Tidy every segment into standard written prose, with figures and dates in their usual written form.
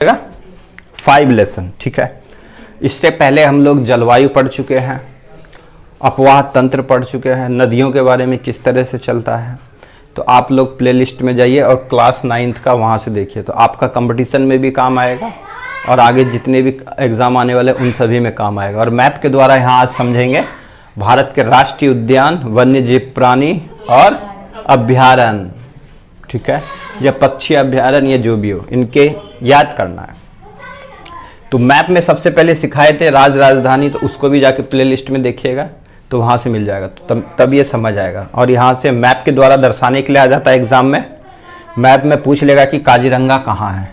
5 lesson, ठीक है। इससे पहले हम लोग जलवायु पढ़ चुके हैं, अपवाह तंत्र पढ़ चुके हैं, नदियों के बारे में किस तरह से चलता है। तो आप लोग प्लेलिस्ट में जाइए और क्लास 9th का वहाँ से देखिए, तो आपका कंपटीशन में भी काम आएगा और आगे जितने भी एग्ज़ाम आने वाले उन सभी में काम आएगा। और मैप के द्वारा यहाँ आज समझेंगे भारत के राष्ट्रीय उद्यान, वन्य जीव प्राणी और अभ्यारण्य, ठीक है, या पक्षी अभ्यारण्य, या जो भी हो, इनके याद करना है। तो मैप में सबसे पहले सिखाए थे राजधानी, तो उसको भी जाके प्लेलिस्ट में देखिएगा, तो वहाँ से मिल जाएगा, तो तब ये समझ आएगा। और यहाँ से मैप के द्वारा दर्शाने के लिए आ जाता है एग्ज़ाम में। मैप में पूछ लेगा कि काजीरंगा कहाँ है।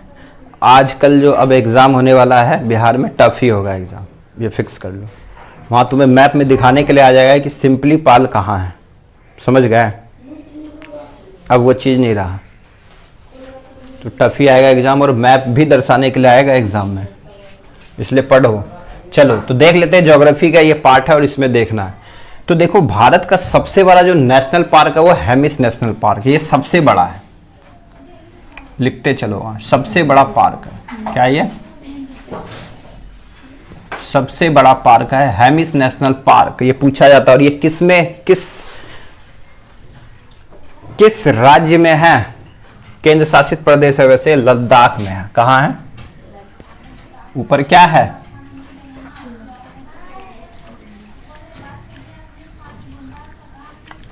आजकल जो अब एग्ज़ाम होने वाला है बिहार में, टफ ही होगा एग्ज़ाम, ये फिक्स कर लो। वहाँ तुम्हें मैप में दिखाने के लिए आ जाएगा कि सिंपली पाल कहाँ है, समझ गए। अब वो चीज़ नहीं रहा, तो टफ ही आएगा एग्ज़ाम, और मैप भी दर्शाने के लिए आएगा एग्ज़ाम में, इसलिए पढ़ो। चलो तो देख लेते हैं, ज्योग्राफी का ये पार्ट है और इसमें देखना है। तो देखो, भारत का सबसे बड़ा जो नेशनल पार्क है वो हेमिस नेशनल पार्क है, ये सबसे बड़ा है। लिखते चलो, वहाँ सबसे बड़ा पार्क है, क्या ये सबसे बड़ा पार्क है हेमिस नेशनल पार्क। ये पूछा जाता है, और ये किस राज्य में है? केंद्र शासित प्रदेश है, वैसे लद्दाख में है। कहाँ है? ऊपर क्या है?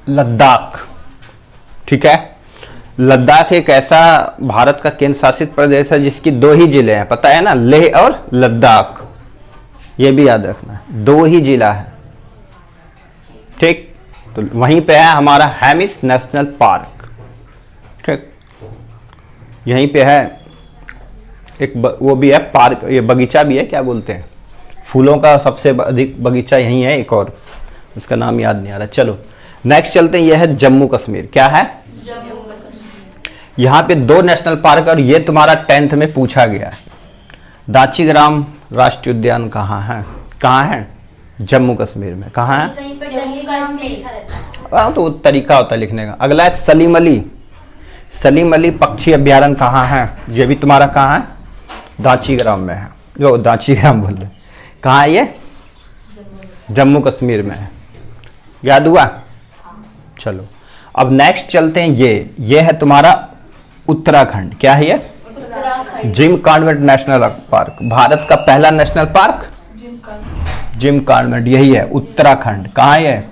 लद्दाख, ठीक है। लद्दाख एक ऐसा भारत का केंद्र शासित प्रदेश है जिसकी 2 ही जिले हैं, पता है ना, लेह और लद्दाख। ये भी याद रखना है, 2 ही जिला है, ठीक। तो वहीं पे है हमारा हेमिस नेशनल पार्क, ठीक। यहीं पे है एक वो भी है पार्क, ये बगीचा भी है, क्या बोलते हैं, फूलों का सबसे अधिक बगीचा यहीं है, एक और उसका नाम याद नहीं आ रहा। चलो नेक्स्ट चलते हैं, यह है जम्मू कश्मीर। क्या है? जम्मू कश्मीर। यहाँ पे 2 नेशनल पार्क, और ये तुम्हारा 10th में पूछा गया है। दाचीग्राम राष्ट्रीय उद्यान कहाँ है? कहाँ है? जम्मू कश्मीर में। कहाँ है? तो तरीका होता है लिखने का। अगला है सलीम अली। सलीम अली पक्षी अभ्यारण्य कहाँ है? ये भी तुम्हारा कहाँ है? दाचीग्राम में है। जो दाचीग्राम बोल रहे, कहाँ है ये? जम्मू कश्मीर में है। याद हुआ? चलो अब नेक्स्ट चलते हैं, ये है तुम्हारा उत्तराखंड। क्या है ये? Jim Corbett national park. Bharat का पहला नेशनल पार्क जिम कॉर्बेट, यही है उत्तराखंड। कहाँ है?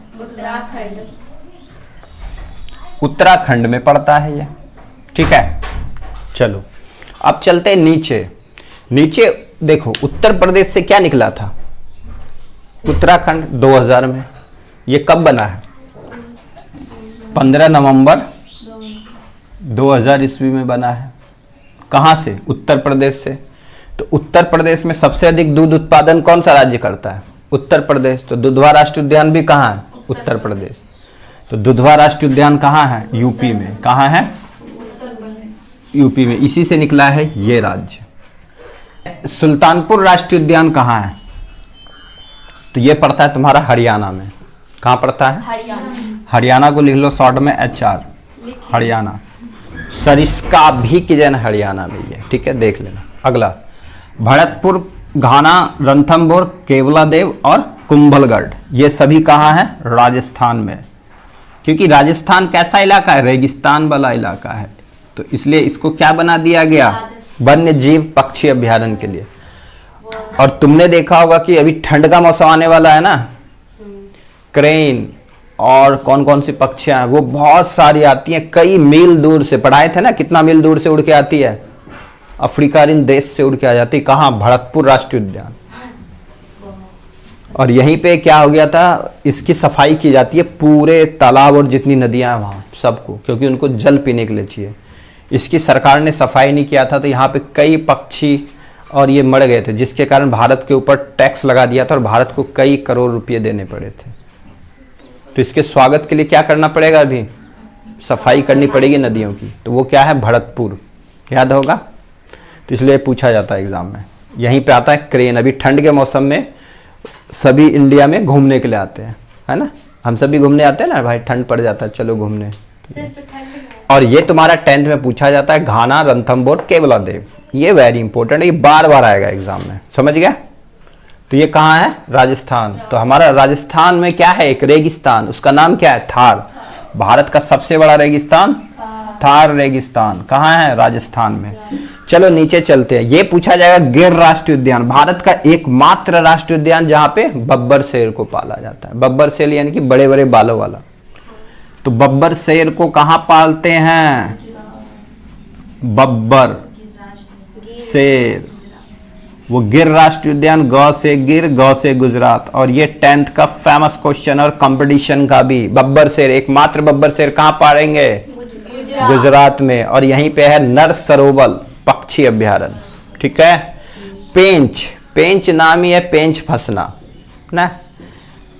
उत्तराखंड में पड़ता है ये, ठीक है। चलो अब चलते हैं नीचे देखो, उत्तर प्रदेश से क्या निकला था? उत्तराखंड 2000 में। ये कब बना है? 15 नवंबर 2000 ईस्वी में बना है। कहाँ से? उत्तर प्रदेश से। तो उत्तर प्रदेश में सबसे अधिक दूध उत्पादन कौन सा राज्य करता है? उत्तर प्रदेश। तो दुधवा राष्ट्रीय उद्यान भी कहाँ है? उत्तर प्रदेश। तो दुधवा राष्ट्रीय उद्यान कहाँ है? यूपी में। कहाँ है? यूपी में। इसी से निकला है ये राज्य। सुल्तानपुर राष्ट्रीय उद्यान कहाँ है? तो ये पड़ता है तुम्हारा हरियाणा में। कहाँ पड़ता है? हरियाणा को लिख लो शॉर्ट में HR, हरियाणा। सरिस्का भी की जन हरियाणा में है, ठीक है, देख लेना। अगला भरतपुर, घाना, रणथंभौर, केवलादेव और कुंभलगढ़, ये सभी कहाँ है? राजस्थान में। क्योंकि राजस्थान कैसा इलाका है? रेगिस्तान वाला इलाका है, तो इसलिए इसको क्या बना दिया गया? वन्य जीव पक्षी अभ्यारण्य के लिए। और तुमने देखा होगा कि अभी ठंड का मौसम आने वाला है ना, क्रेन और कौन कौन सी पक्षियां हैं वो बहुत सारी आती हैं, कई मील दूर से। पढ़ाए थे ना कितना मील दूर से उड़ के आती है? अफ्रीकान देश से उड़ के आ जाती। कहाँ? भरतपुर राष्ट्रीय उद्यान। और यहीं पे क्या हो गया था, इसकी सफाई की जाती है, पूरे तालाब और जितनी नदियां हैं वहाँ सबको, क्योंकि उनको जल पीने के लिए चाहिए। इसकी सरकार ने सफाई नहीं किया था, तो यहाँ पे कई पक्षी और ये मर गए थे, जिसके कारण भारत के ऊपर टैक्स लगा दिया था और भारत को कई करोड़ रुपये देने पड़े थे। तो इसके स्वागत के लिए क्या करना पड़ेगा? अभी सफाई करनी पड़ेगी नदियों की। तो वो क्या है? भरतपुर। याद होगा, तो इसलिए पूछा जाता है एग्जाम में। यहीं पे आता है क्रेन। अभी ठंड के मौसम में सभी इंडिया में घूमने के लिए आते हैं, है ना। हम सभी घूमने आते हैं ना भाई, ठंड पड़ जाता है, चलो घूमने। और ये तुम्हारा 10th में पूछा जाता है, घाना, रणथंभौर, केवलादेव। ये वेरी इंपॉर्टेंट है, ये बार बार आएगा एग्जाम में, समझ गया। तो ये कहाँ है? राजस्थान। तो हमारा राजस्थान में क्या है? एक रेगिस्तान, उसका नाम क्या है? थार। भारत का सबसे बड़ा रेगिस्तान थार रेगिस्तान कहाँ है? राजस्थान में। चलो नीचे चलते हैं। ये पूछा जाएगा गिर राष्ट्रीय उद्यान, भारत का एकमात्र राष्ट्रीय उद्यान जहां पे बब्बर शेर को पाला जाता है। बब्बर शेर यानी कि बड़े बड़े बालों वाला। तो बब्बर शेर को कहां पालते हैं? बब्बर शेर, वो गिर राष्ट्रीय उद्यान, गौ से गिर, गौ से गुजरात। और ये 10th का फेमस क्वेश्चन और कंपटीशन का भी। बब्बर शेर, एकमात्र बब्बर शेर कहां पालेंगे? गुजरात में। और यहीं पे है नर सरोवर पक्षी अभ्यारण्य, ठीक है। पेंच, पेंच नाम ही है पेंच फंसना ना।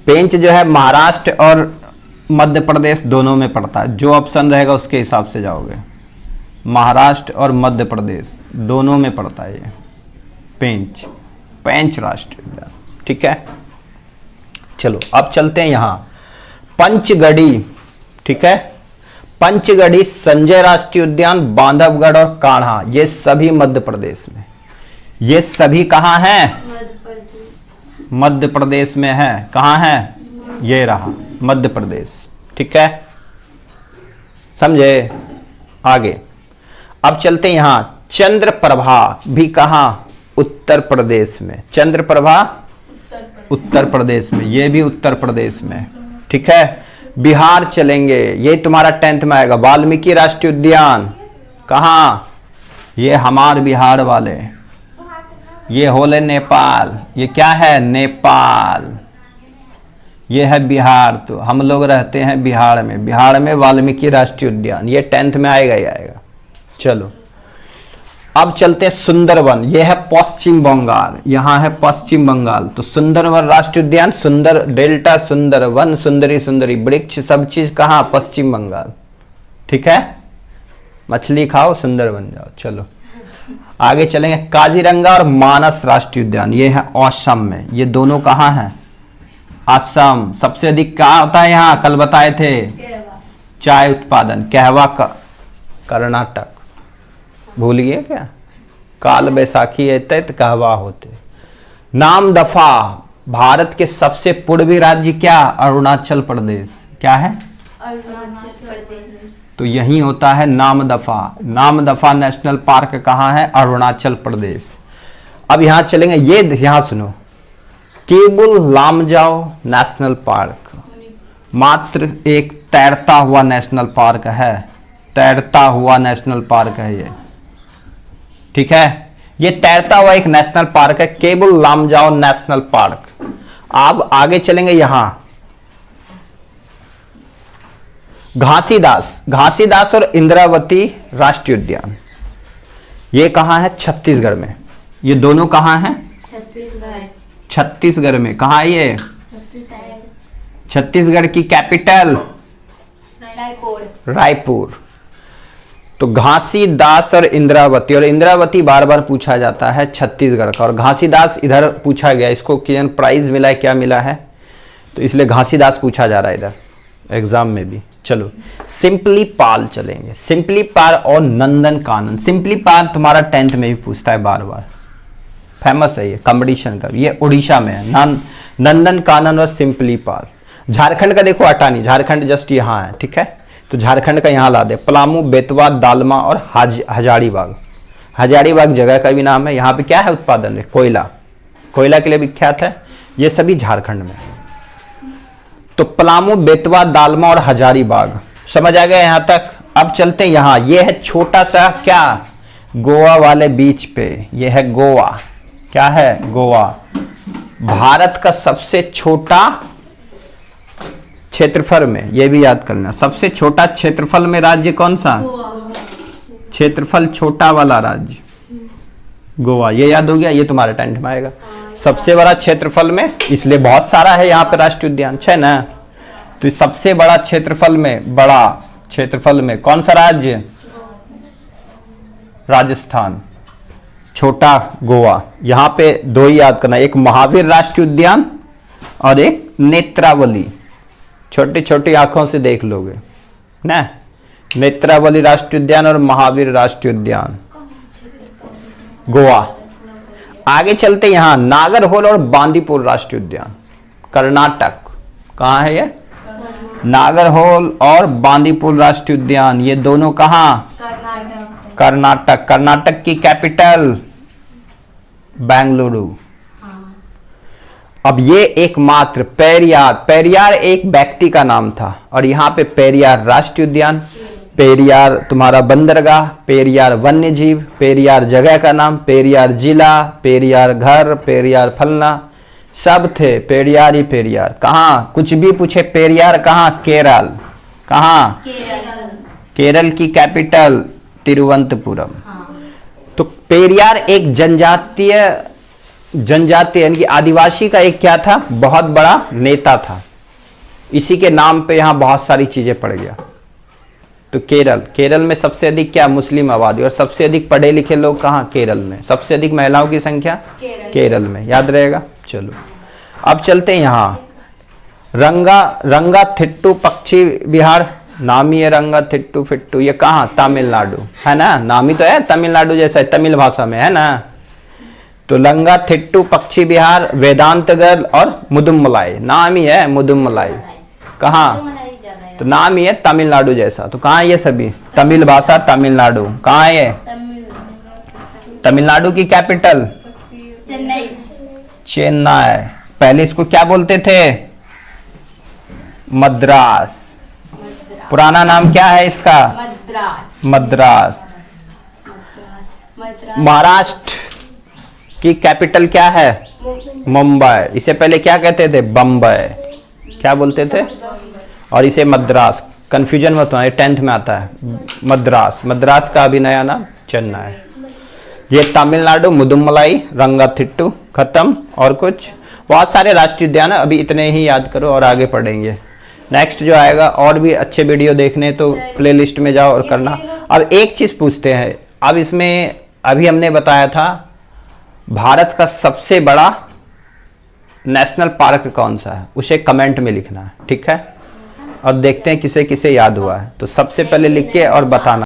पेंच जो है महाराष्ट्र और मध्य प्रदेश दोनों में पड़ता है। जो ऑप्शन रहेगा उसके हिसाब से जाओगे। महाराष्ट्र और मध्य प्रदेश दोनों में पड़ता है ये पेंच, पेंच राष्ट्रीय उद्यान, ठीक है। चलो अब चलते हैं यहां पंचगढ़ी, ठीक है। पंचगढ़ी, संजय राष्ट्रीय उद्यान, बांधवगढ़ और कान्हा, ये सभी मध्य प्रदेश में। ये सभी कहां हैं? मध्य प्रदेश में है। कहां है? ये रहा मध्य प्रदेश, ठीक है, समझे। आगे अब चलते हैं यहां चंद्रप्रभा भी कहां? उत्तर प्रदेश में। चंद्रप्रभा उत्तर प्रदेश में, ये भी उत्तर प्रदेश में, ठीक है। बिहार चलेंगे, ये तुम्हारा 10th में आएगा। वाल्मीकि राष्ट्रीय उद्यान कहां? ये हमार बिहार वाले। ये होले नेपाल, ये क्या है? नेपाल। ये है बिहार, तो हम लोग रहते हैं बिहार में। बिहार में वाल्मीकि राष्ट्रीय उद्यान, ये 10th में आएगा ही आएगा। चलो अब चलते हैं सुंदरवन, ये है पश्चिम बंगाल, यहाँ है पश्चिम बंगाल। तो सुंदरवन राष्ट्रीय उद्यान, सुंदर डेल्टा, सुंदरवन, सुंदरी सुंदरी वृक्ष, सब चीज कहाँ? पश्चिम बंगाल, ठीक है। मछली खाओ सुंदरवन जाओ। चलो आगे चलेंगे काजीरंगा और मानस राष्ट्रीय उद्यान, ये है असम में। ये दोनों कहाँ हैं? असम। सबसे अधिक क्या होता है यहाँ? कल बताए थे चाय उत्पादन। कहवा का कर्नाटक, भूल गए क्या? काल बैसाखी है तो कहवा होते। नामदफा, भारत के सबसे पूर्वी राज्य क्या? अरुणाचल प्रदेश। क्या है? अरुणाचल प्रदेश। तो यही होता है नामदफा। नामदफा नेशनल पार्क कहाँ है? अरुणाचल प्रदेश। अब यहां चलेंगे, ये यहां सुनो, केबुल लामजाओ नेशनल पार्क, मात्र एक तैरता हुआ नेशनल पार्क है। तैरता हुआ नेशनल पार्क है ये, ठीक है। ये तैरता हुआ एक नेशनल पार्क है, केबुल लामजाओ नेशनल पार्क। अब आगे चलेंगे यहां घासीदास, घासीदास और इंद्रावती राष्ट्रीय उद्यान, ये कहां है? छत्तीसगढ़ में। ये दोनों कहां हैं? छत्तीसगढ़। छत्तीसगढ़ में। कहां है ये? छत्तीसगढ़ की कैपिटल रायपुर। तो घासीदास और इंद्रावती, और इंद्रावती बार बार पूछा जाता है छत्तीसगढ़ का, और घासीदास इधर पूछा गया। इसको किरण प्राइज मिला है, क्या मिला है, तो इसलिए घासीदास पूछा जा रहा है इधर एग्जाम में भी। चलो सिंपली पाल चलेंगे, सिंपली पाल और नंदन कानन। सिंपली पाल तुम्हारा 10th में भी पूछता है बार बार, फेमस है ये कंपटीशन का। ये उड़ीसा में है। नंदन कानन और सिंपली पाल। झारखंड का देखो अटानी, झारखंड जस्ट यहाँ है, ठीक है। तो झारखंड का यहाँ ला दे, पलामू, बेतवा, दालमा और हजारीबाग। हजारीबाग जगह का भी नाम है। यहाँ पे क्या है? उत्पादन है कोयला, कोयला के लिए विख्यात है। ये सभी झारखंड में। तो पलामू, बेतवा, दालमा और हजारीबाग, समझ आ गया यहाँ तक। अब चलते हैं यहाँ, ये है छोटा सा क्या? गोवा वाले बीच पे, ये है गोवा। क्या है? गोवा। भारत का सबसे छोटा क्षेत्रफल में, ये भी याद करना, सबसे छोटा क्षेत्रफल में राज्य कौन सा? क्षेत्रफल छोटा वाला राज्य गोवा। ये याद हो गया, ये तुम्हारे 10th में आएगा। सबसे बड़ा क्षेत्रफल में, इसलिए बहुत सारा है यहाँ पे राष्ट्रीय उद्यान, है ना। तो सबसे बड़ा क्षेत्रफल में, बड़ा क्षेत्रफल में कौन सा राज्य? राजस्थान। छोटा गोवा। यहाँ पे दो ही याद करना, एक महावीर राष्ट्रीय उद्यान और एक नेत्रावली। छोटी छोटी आंखों से देख लोगे ना, नेत्रावली राष्ट्रीय उद्यान और महावीर राष्ट्रीय उद्यान। गोवा। आगे चलते यहाँ नागरहोल और बांदीपुर राष्ट्रीय उद्यान, कर्नाटक। कहाँ है ये? नागरहोल और बांदीपुर राष्ट्रीय उद्यान, ये दोनों कहाँ? कर्नाटक। कर्नाटक की कैपिटल बेंगलुरु। अब ये एकमात्र पेरियार, पेरियार एक व्यक्ति का नाम था और यहाँ पे पेरियार राष्ट्रीय उद्यान, पेरियार तुम्हारा बंदरगाह, पेरियार वन्य जीव, पेरियार जगह का नाम, पेरियार जिला, पेरियार घर, पेरियार फलना, सब थे पेरियार ही पेरियार। कहाँ कुछ भी पूछे पेरियार कहाँ? केरल। कहाँ? केरल की कैपिटल तिरुवनंतपुरम। तो पेरियार एक जनजातीय यानी कि आदिवासी का एक क्या था? बहुत बड़ा नेता था। इसी के नाम पे यहाँ बहुत सारी चीजें पड़ गया। तो केरल में सबसे अधिक क्या? मुस्लिम आबादी। और सबसे अधिक पढ़े लिखे लोग कहाँ? केरल में। सबसे अधिक महिलाओं की संख्या केरल में, याद रहेगा। चलो अब चलते हैं यहाँ रंगाथिट्टू पक्षी विहार, नाम ही है रंगाथिट्टू फिट्टू। ये कहाँ? तमिलनाडु, है ना? नाम ही तो है तमिलनाडु जैसा है, तमिल भाषा में, है ना? तो रंगाथिट्टू पक्षी विहार, वेदांतगढ़ और मुदुमलाई, नाम ही है मुदुमलाई। कहाँ? तो नाम ही है तमिलनाडु जैसा। तो कहाँ है ये सभी? तमिल भाषा तमिलनाडु। कहाँ है ये? तमिलनाडु की कैपिटल चेन्नई। पहले इसको क्या बोलते थे? मद्रास। पुराना नाम क्या है इसका? मद्रास। महाराष्ट्र की कैपिटल क्या है? मुंबई। इसे पहले क्या कहते थे? बम्बई। क्या बोलते थे? और इसे मद्रास। कंफ्यूजन मत होना, ये 10th में आता है मद्रास। मद्रास का अभी नया नाम चेन्नई। ये तमिलनाडु, मुदुमलाई, रंगाथिट्टू, खत्म। और कुछ बहुत सारे राष्ट्रीय उद्यान है, अभी इतने ही याद करो और आगे पढ़ेंगे। नेक्स्ट जो आएगा और भी अच्छे वीडियो देखने तो प्लेलिस्ट में जाओ और करना। अब एक चीज पूछते हैं, अब इसमें अभी हमने बताया था भारत का सबसे बड़ा नेशनल पार्क कौन सा है, उसे कमेंट में लिखना है, ठीक है? और देखते हैं किसे किसे याद हुआ है। तो सबसे पहले लिख के और बताना।